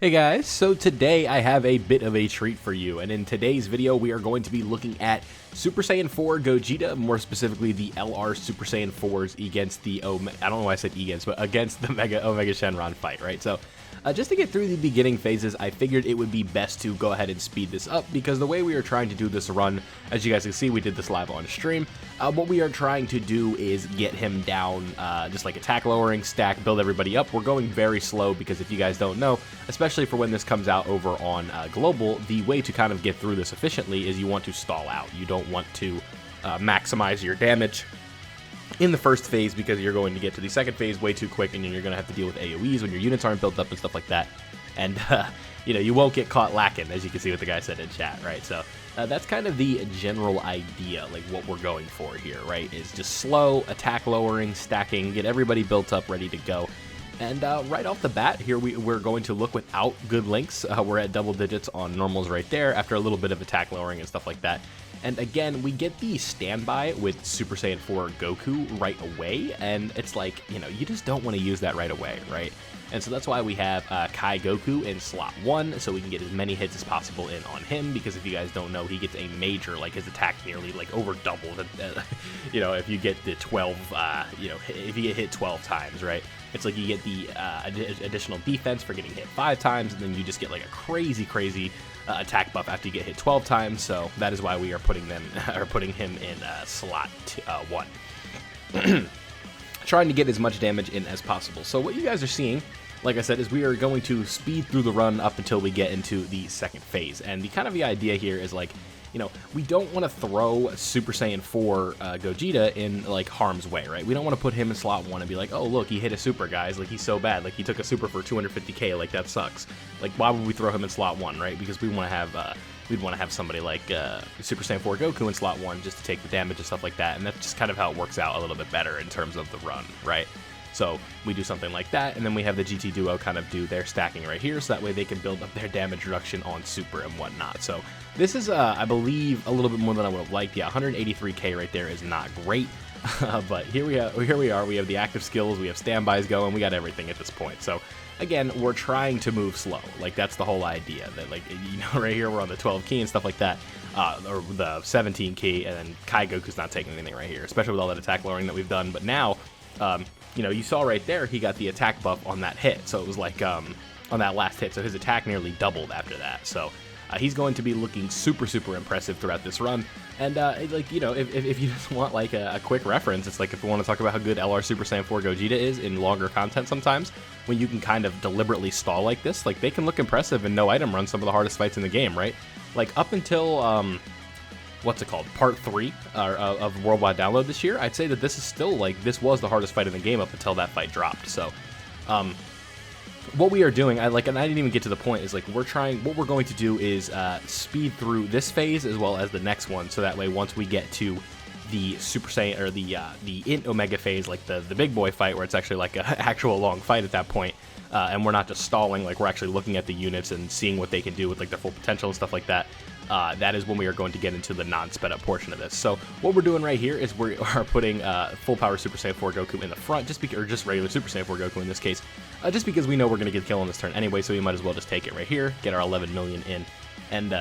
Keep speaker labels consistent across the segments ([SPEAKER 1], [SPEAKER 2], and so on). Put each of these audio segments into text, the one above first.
[SPEAKER 1] Hey guys, so today I have a bit of a treat for you, and in today's video we are going to be looking at Super Saiyan 4 Gogeta, more specifically the LR Super Saiyan 4s against the I don't know why I said against, but against the Omega Shenron fight, right? So just to get through the beginning phases, I figured it would be best to go ahead and speed this up, because the way we are trying to do this run, as you guys can see, we did this live on stream. What we are trying to do is get him down, just like attack lowering, stack, build everybody up. We're going very slow because if you guys don't know, especially for when this comes out over on Global, the way to kind of get through this efficiently is you want to stall out. You don't want to maximize your damage in the first phase, because you're going to get to the second phase way too quick, and you're going to have to deal with AoEs when your units aren't built up and stuff like that. And, you won't get caught lacking, as you can see what the guy said in chat, right? So that's kind of the general idea, like what we're going for here, right? Is just slow, attack lowering, stacking, get everybody built up, ready to go. And right off the bat, here we're going to look without good links. We're at double digits on normals right there, after a little bit of attack lowering and stuff like that. And again, we get the standby with Super Saiyan 4 Goku right away, and it's like, you just don't want to use that right away, right? And so that's why we have Kai Goku in slot 1, so we can get as many hits as possible in on him, because if you guys don't know, he gets a major, like his attack nearly like over double, if you get the 12, if you get hit 12 times, right? It's like you get the additional defense for getting hit 5 times, and then you just get like a crazy attack buff after you get hit 12 times. So that is why we are putting him in slot 1. Trying to get as much damage in as possible. So what you guys are seeing, like I said, is we are going to speed through the run up until we get into the second phase. And the idea here is like, we don't want to throw Super Saiyan 4 Gogeta in like harm's way, right? We don't want to put him in slot 1 and be like, oh look, he hit a super, guys, like he's so bad, like he took a super for 250k, like that sucks. Like why would we throw him in slot 1, right? Because we want to have we'd want to have somebody like Super Saiyan 4 Goku in slot 1 just to take the damage and stuff like that, and that's just kind of how it works out a little bit better in terms of the run, right? So we do something like that, and then we have the GT Duo kind of do their stacking right here, so that way they can build up their damage reduction on Super and whatnot. So this is, I believe, a little bit more than I would have liked. Yeah, 183k right there is not great, but here we are. We have the active skills, we have standbys going, we got everything at this point. So again, we're trying to move slow. Like that's the whole idea. That right here we're on the 12 key and stuff like that, or the 17 key, and then Kai Goku's not taking anything right here, especially with all that attack lowering that we've done. But now, you saw right there, he got the attack buff on that hit, so it was like on that last hit, so his attack nearly doubled after that. So he's going to be looking super impressive throughout this run. And if you just want like a quick reference, it's like if we want to talk about how good LR Super Saiyan 4 Gogeta is in longer content sometimes, when you can kind of deliberately stall like this, like they can look impressive and no item run some of the hardest fights in the game, right? Like up until what's it called, part 3 of worldwide download this year, I'd say that this is still like, this was the hardest fight in the game up until that fight dropped. So what we are doing, and I didn't even get to the point, is like what we're going to do is speed through this phase as well as the next one, so that way once we get to the Super Saiyan, or the Int Omega phase, like the big boy fight, where it's actually like an actual long fight at that point, and we're not just stalling, like we're actually looking at the units and seeing what they can do with like their full potential and stuff like that. That is when we are going to get into the non-sped up portion of this. So what we're doing right here is we are putting full power Super Saiyan 4 Goku in the front, or just regular Super Saiyan 4 Goku in this case, just because we know we're going to get a kill on this turn anyway, so we might as well just take it right here, get our 11 million in. And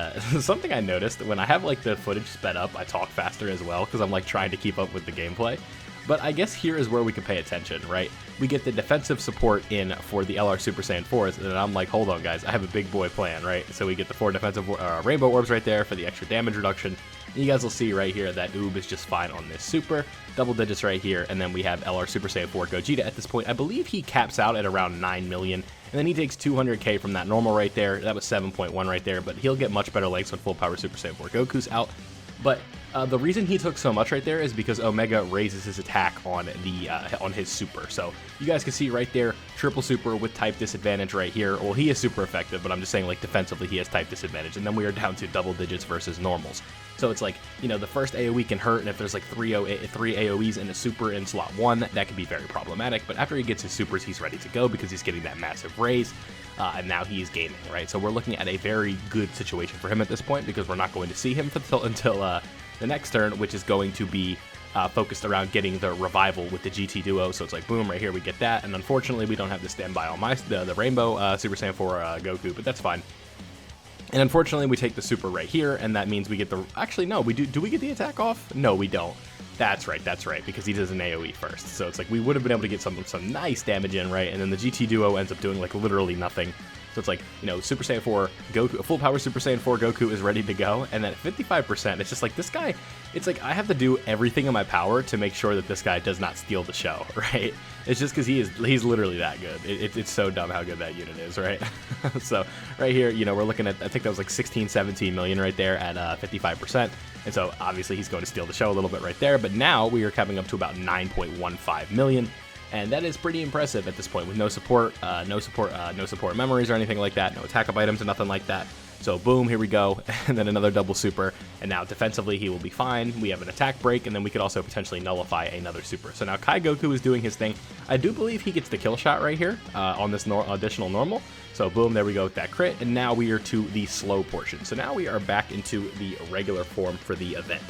[SPEAKER 1] something I noticed, when I have like the footage sped up, I talk faster as well, because I'm like trying to keep up with the gameplay. But I guess here is where we can pay attention, right? We get the defensive support in for the LR Super Saiyan 4s, and I'm like, hold on guys, I have a big boy plan, right? So we get the 4 defensive rainbow orbs right there for the extra damage reduction. And you guys will see right here that Oob is just fine on this super, double digits right here, and then we have LR Super Saiyan 4 Gogeta at this point. I believe he caps out at around 9 million, and then he takes 200k from that normal right there. That was 7.1 right there, but he'll get much better legs when full power Super Saiyan 4 Goku's out. But the reason he took so much right there is because Omega raises his attack on his super. So you guys can see right there, triple super with type disadvantage right here. Well, he is super effective, but I'm just saying like defensively he has type disadvantage. And then we are down to double digits versus normals. So it's like, the first AoE can hurt, and if there's like three AoEs in a super in slot 1, that can be very problematic. But after he gets his supers, he's ready to go because he's getting that massive raise. And now he's gaming, right? So we're looking at a very good situation for him at this point, because we're not going to see him until the next turn, which is going to be focused around getting the revival with the GT Duo. So it's like, boom, right here we get that. And unfortunately, we don't have the standby on the Rainbow Super Saiyan 4 Goku, but that's fine. And unfortunately, we take the super right here, and that means we get the... Actually, no, we do. Do we get the attack off? No, we don't. That's right, because he does an AoE first. So it's like we would have been able to get some nice damage in, right? And then the GT Duo ends up doing like literally nothing. So it's like, you know, Super Saiyan 4 Goku, full power Super Saiyan 4 Goku is ready to go. And then at 55%, it's just like this guy, it's like I have to do everything in my power to make sure that this guy does not steal the show, right? It's just because he's literally that good. It's so dumb how good that unit is, right? So right here, you know, we're looking at, I think that was like 16, 17 million right there at 55%. And so obviously he's going to steal the show a little bit right there. But now we are coming up to about 9.15 million. And that is pretty impressive at this point with no support memories or anything like that, no attack-up items or nothing like that. So boom, here we go, and then another double super, and now defensively he will be fine. We have an attack break, and then we could also potentially nullify another super. So now Kai Goku is doing his thing. I do believe he gets the kill shot right here on this additional normal. So boom, there we go with that crit, and now we are to the slow portion. So now we are back into the regular form for the event.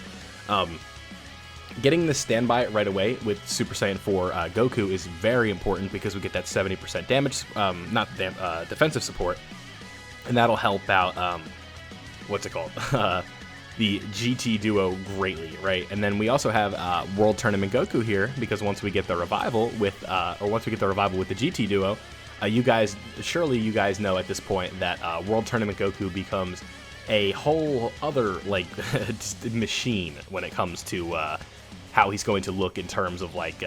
[SPEAKER 1] Getting the standby right away with Super Saiyan 4 Goku is very important because we get that 70% damage, defensive support, and that'll help out, what's it called, the GT Duo greatly, right? And then we also have World Tournament Goku here because once we get the revival with, the GT Duo, you guys know at this point that World Tournament Goku becomes a whole other like just machine when it comes to how he's going to look in terms of like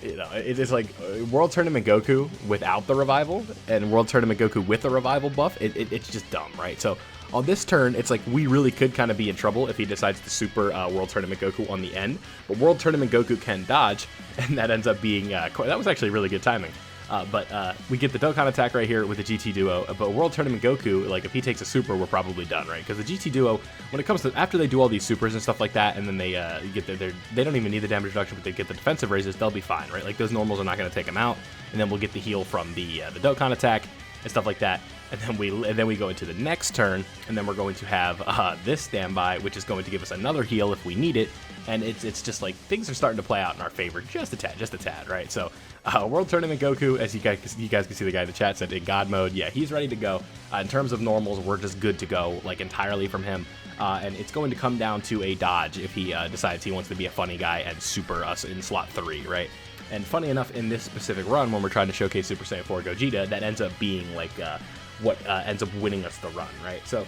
[SPEAKER 1] you know, it's like World Tournament Goku without the revival and World Tournament Goku with the revival buff. It's just dumb, right? So on this turn, it's like we really could kind of be in trouble if he decides to super World Tournament Goku on the end. But World Tournament Goku can dodge, and that ends up being that was actually really good timing. But we get the Dokkan attack right here with the GT Duo, but World Tournament Goku, like if he takes a super, we're probably done, right? Because the GT Duo, when it comes to, after they do all these supers and stuff like that, and then they get they don't even need the damage reduction, but they get the defensive raises, they'll be fine, right? Like those normals are not going to take them out, and then we'll get the heal from the Dokkan attack and stuff like that. And then we go into the next turn, and then we're going to have this standby, which is going to give us another heal if we need it. And it's just like things are starting to play out in our favor just a tad, right? So World Tournament Goku, as you guys can see, the guy in the chat said in God mode, yeah, he's ready to go. In terms of normals, we're just good to go, like entirely from him. And it's going to come down to a dodge if he decides he wants to be a funny guy and super us in slot 3, right? And funny enough, in this specific run, when we're trying to showcase Super Saiyan 4 Gogeta, that ends up being like what ends up winning us the run, right? So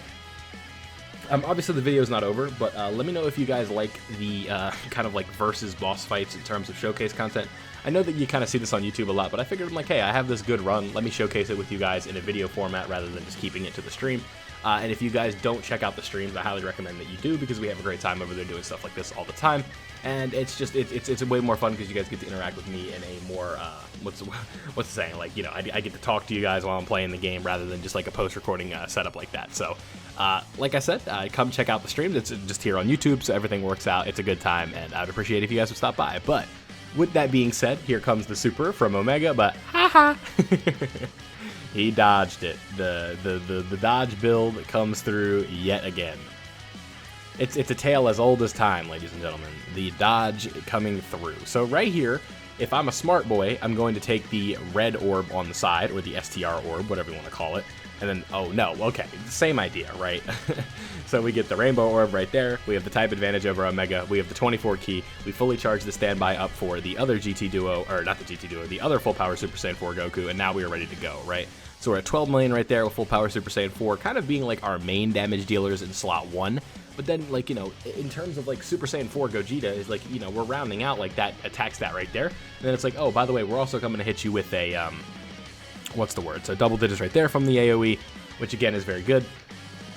[SPEAKER 1] obviously the video is not over, but let me know if you guys like the kind of like versus boss fights in terms of showcase content. I know that you kind of see this on YouTube a lot, but I figured I'm like, hey, I have this good run, let me showcase it with you guys in a video format rather than just keeping it to the stream. And if you guys don't check out the streams, I highly recommend that you do because we have a great time over there doing stuff like this all the time. And it's just it's way more fun because you guys get to interact with me in a more what's the saying, like, you know, I get to talk to you guys while I'm playing the game rather than just like a post recording setup like that. So like I said, come check out the streams. It's just here on YouTube, so everything works out. It's a good time, and I'd appreciate it if you guys would stop by. But with that being said, here comes the super from Omega, but haha. He dodged it. The dodge build comes through yet again. It's a tale as old as time, ladies and gentlemen. The dodge coming through. So right here, if I'm a smart boy, I'm going to take the red orb on the side, or the STR orb, whatever you want to call it. And then, oh no, okay, same idea, right? So we get the rainbow orb right there. We have the type advantage over Omega. We have the 24 key. We fully charge the standby up for the other GT Duo, or not the GT Duo, the other full power Super Saiyan 4 Goku, and now we are ready to go, right? So we're at 12 million right there with full power Super Saiyan 4, kind of being like our main damage dealers in slot 1. But then, like, you know, in terms of like Super Saiyan 4 Gogeta is like, you know, we're rounding out like that attack stat right there. And then it's like, oh, by the way, we're also coming to hit you with a, what's the word? So double digits right there from the AoE, which again is very good.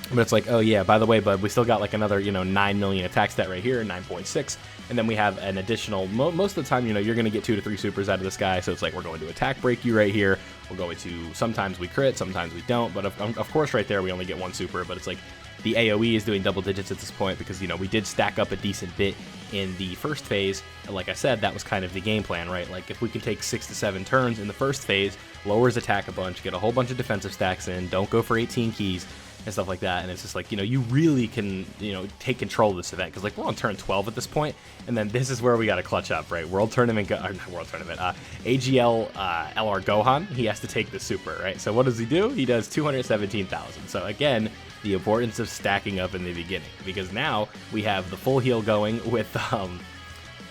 [SPEAKER 1] But it's like, oh yeah, by the way, bud, we still got like another, you know, 9 million attack stat right here, 9.6. And then we have an additional, most of the time, you know, you're going to get 2 to 3 supers out of this guy. So it's like, we're going to attack break you right here. We're going to, sometimes we crit, sometimes we don't. But of course, right there, we only get 1 super. But it's like, the AoE is doing double digits at this point because, you know, we did stack up a decent bit in the first phase. And like I said, that was kind of the game plan, right? Like, if we can take 6 to 7 turns in the first phase, lowers attack a bunch, get a whole bunch of defensive stacks in, don't go for 18 keys, and stuff like that. And it's just like, you know, you really can, you know, take control of this event, because like we're on turn 12 at this point, and then this is where we got to clutch up, right? World Tournament, not World Tournament, AGL LR Gohan, he has to take the super, right? So what does he do? He does 217,000. So again, the importance of stacking up in the beginning, because now we have the full heal going with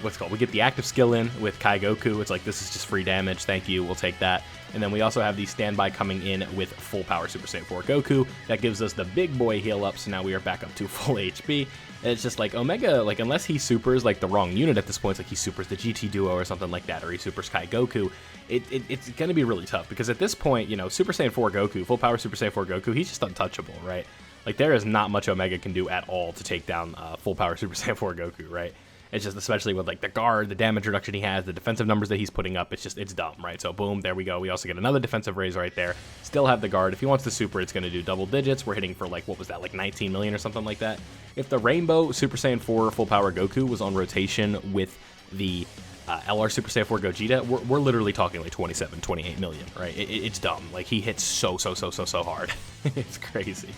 [SPEAKER 1] what's called, we get the active skill in with Kai Goku. It's like, this is just free damage, thank you, we'll take that. And then we also have the standby coming in with full power Super Saiyan 4 Goku. That gives us the big boy heal up, so now we are back up to full HP. And it's just like Omega, like unless he supers like the wrong unit at this point, it's like he supers the GT Duo or something like that, or he supers Kai Goku, it's going to be really tough, because at this point, you know, Super Saiyan 4 Goku, full power Super Saiyan 4 Goku, he's just untouchable, right? Like there is not much Omega can do at all to take down full power Super Saiyan 4 Goku, right? It's just, especially with like the guard, the damage reduction he has, the defensive numbers that he's putting up, it's dumb, right? So boom, there we go. We also get another defensive raise right there. Still have the guard. If he wants the super, it's going to do double digits. We're hitting for like, what was that, like 19 million or something like that. If the Rainbow Super Saiyan 4 full power Goku was on rotation with the LR Super Saiyan 4 Gogeta, we're literally talking like 27, 28 million, right? It's dumb. Like he hits so hard. It's crazy.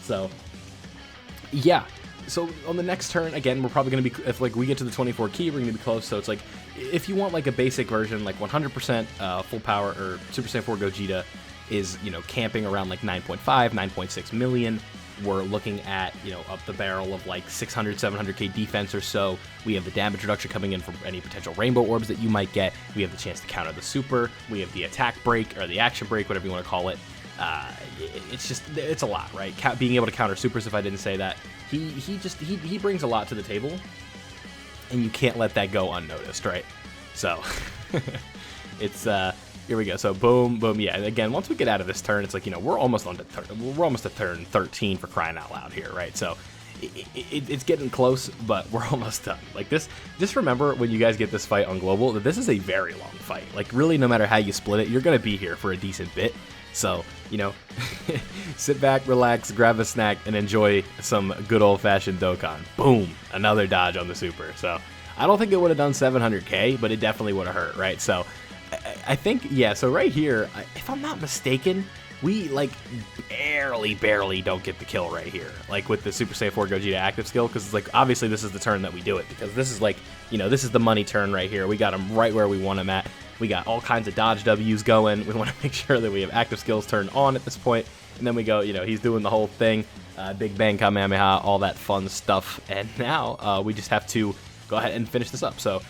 [SPEAKER 1] So yeah. So on the next turn, again, we're probably going to be, if like we get to the 24 key, we're going to be close. So it's like, if you want like a basic version, like 100% full power, or Super Saiyan 4 Gogeta is, you know, camping around like 9.5, 9.6 million. We're looking at, you know, up the barrel of like 600, 700k defense or so. We have the damage reduction coming in from any potential rainbow orbs that you might get. We have the chance to counter the super. We have the attack break, or the action break, whatever you want to call it. It's a lot, right? Being able to counter supers, if I didn't say that. He brings a lot to the table, and you can't let that go unnoticed, right? So it's here we go. So boom, boom, yeah. And again, once we get out of this turn, it's like, you know, we're almost to turn 13 for crying out loud here, right? So it's getting close, but we're almost done. Like this, just remember when you guys get this fight on global that this is a very long fight. Like really, no matter how you split it, you're gonna be here for a decent bit. So, you know, sit back, relax, grab a snack, and enjoy some good old-fashioned Dokkan. Boom! Another dodge on the super. So, I don't think it would have done 700k, but it definitely would have hurt, right? So, I think, yeah, so right here, if I'm not mistaken, we, like, barely don't get the kill right here, like, with the Super Saiyan 4 Gogeta active skill, because, like, obviously this is the turn that we do it, because this is, like, you know, this is the money turn right here. We got him right where we want him at. We got all kinds of dodge W's going. We want to make sure that we have active skills turned on at this point. And then we go, you know, he's doing the whole thing. Big Bang Kamehameha, all that fun stuff. And now we just have to go ahead and finish this up. So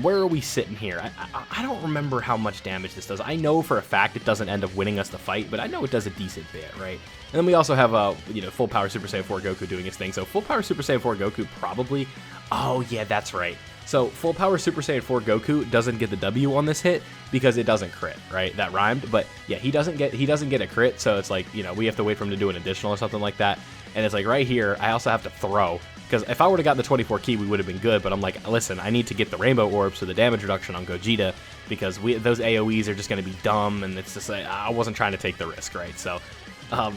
[SPEAKER 1] where are we sitting here? I don't remember how much damage this does. I know for a fact it doesn't end up winning us the fight, but I know it does a decent bit, right? And then we also have, you know, full power Super Saiyan 4 Goku doing his thing. So full power Super Saiyan 4 Goku probably... Oh, yeah, that's right. So full power Super Saiyan 4 Goku doesn't get the W on this hit because it doesn't crit, right? That rhymed, but yeah, he doesn't get a crit, so it's like, you know, we have to wait for him to do an additional or something like that. And it's like right here, I also have to throw, because if I would have gotten the 24 key, we would have been good, but I'm like, listen, I need to get the rainbow orb, so the damage reduction on Gogeta, because those AoEs are just going to be dumb, and it's just like, I wasn't trying to take the risk, right? So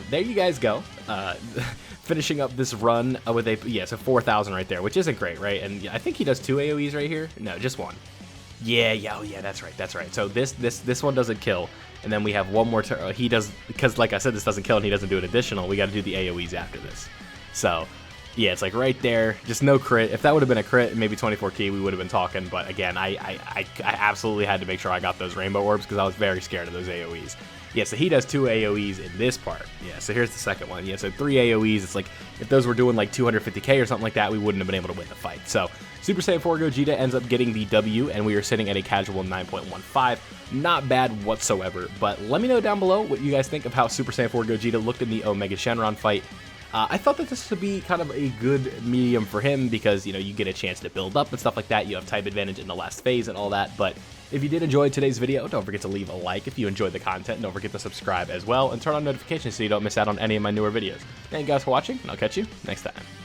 [SPEAKER 1] there you guys go. Finishing up this run with so 4,000 right there, which isn't great, right? And I think he does 2 AoEs right here. No, just 1. Yeah, oh yeah, that's right. So this one doesn't kill, and then we have one more turn. He does, because like I said, this doesn't kill, and he doesn't do an additional. We got to do the AoEs after this. So yeah, it's like right there, just no crit. If that would have been a crit, maybe 24 key, we would have been talking. But again, I absolutely had to make sure I got those rainbow orbs because I was very scared of those AoEs. Yeah, so he does 2 AoEs in this part. Yeah, so here's the second one. Yeah, so 3 AoEs. It's like, if those were doing like 250k or something like that, we wouldn't have been able to win the fight. So Super Saiyan 4 Gogeta ends up getting the W, and we are sitting at a casual 9.15. Not bad whatsoever, but let me know down below what you guys think of how Super Saiyan 4 Gogeta looked in the Omega Shenron fight. I thought that this would be kind of a good medium for him because, you know, you get a chance to build up and stuff like that. You have type advantage in the last phase and all that. But if you did enjoy today's video, don't forget to leave a like if you enjoyed the content. And don't forget to subscribe as well and turn on notifications so you don't miss out on any of my newer videos. Thank you guys for watching, and I'll catch you next time.